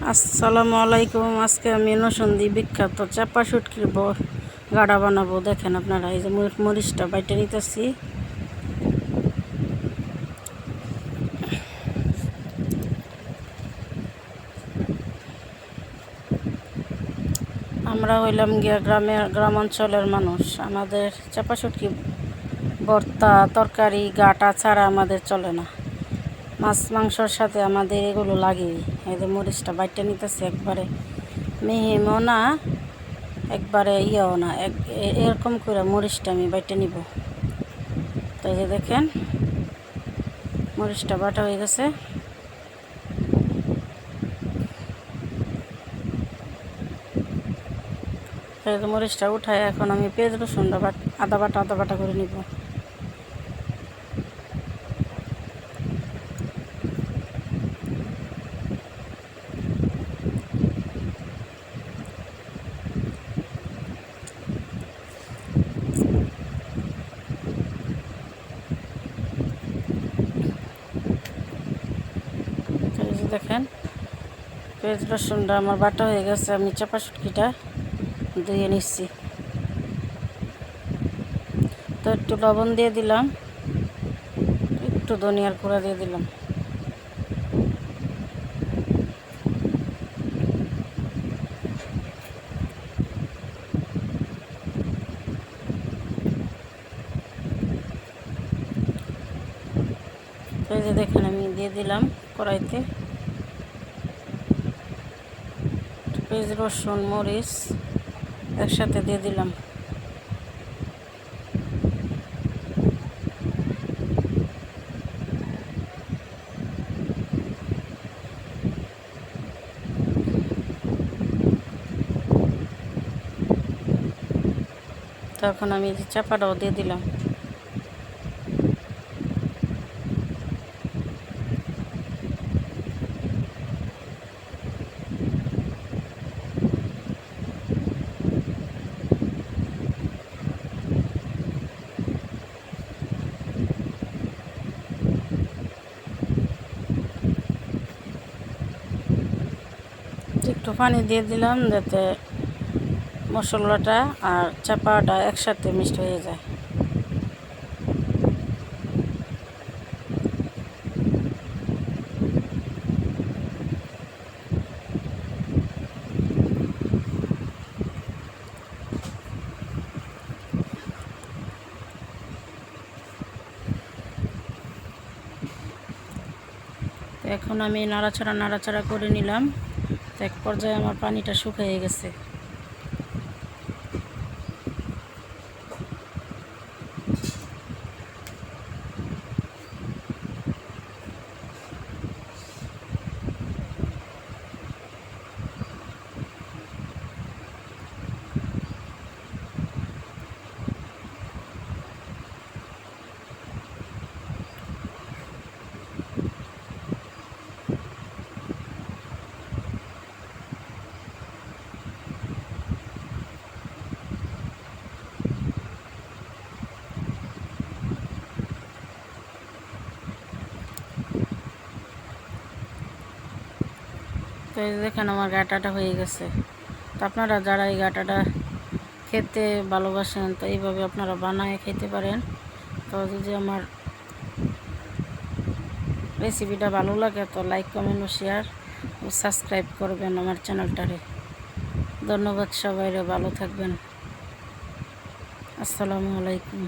আসসালামু আলাইকুম। আজকে আমি নসন্দি বিখ্যাত চাপা শুটকির গাড়া বানাবো। দেখেন আপনারা, এই যে মরিচটা বাইটে নিতেছি। আমরা হইলাম গিয়া গ্রামাঞ্চলের মানুষ। আমাদের চাপা শুটকি ভর্তা তরকারি গাটা ছাড়া আমাদের চলে না। মাছ মাংসর সাথে আমাদের এগুলো লাগেই। এই যে মরিচটা বাইটে নিতেছি, একবারে মিহিমও না একবারে ইয়েও না, এরকম করে মরিচটা আমি বাইটে নিব। তো এই যে দেখেন মরিচটা বাটা হয়ে গেছে। মরিচটা উঠায় এখন আমি পেঁয়াজ রসুনটা আদা বাটা করে নিব। দেখেন পেঁয়াজ রসুনটা আমার বাটা হয়ে গেছে। আমি চাপা শুটকিটা ধুয়ে নিচ্ছি। তো একটু লবণ দিয়ে দিলাম, একটু ধনিয়ার গুঁড়া দিয়ে দিলাম। তো এই যে দেখেন আমি দিয়ে দিলাম কড়াইতে পেঁয়াজ রসুন মরিচ একসাথে দিয়ে দিলাম। তখন আমি চাপাটাও দিয়ে দিলাম। একটু পানি দিয়ে দিলাম যাতে মশলাটা আর চাপাটা একসাথে মিক্সড হয়ে যায়। এখন আমি নাড়াচাড়া করে নিলাম। তো এক পর্যায়ে আমার পানিটা শুকিয়ে গেছে। তো এই দেখেন আমার গাটাটা হয়ে গেছে। তো আপনারা যারা এই গাটাটা খেতে ভালোবাসেন তো এইভাবে আপনারা বানায় খেতে পারেন। তো যদি আমার রেসিপিটা ভালো লাগে তো লাইক কমেন্ট ও শেয়ার ও সাবস্ক্রাইব করবেন আমার চ্যানেলটারে। ধন্যবাদ সবাইরে, ভালো থাকবেন। আসসালামু আলাইকুম।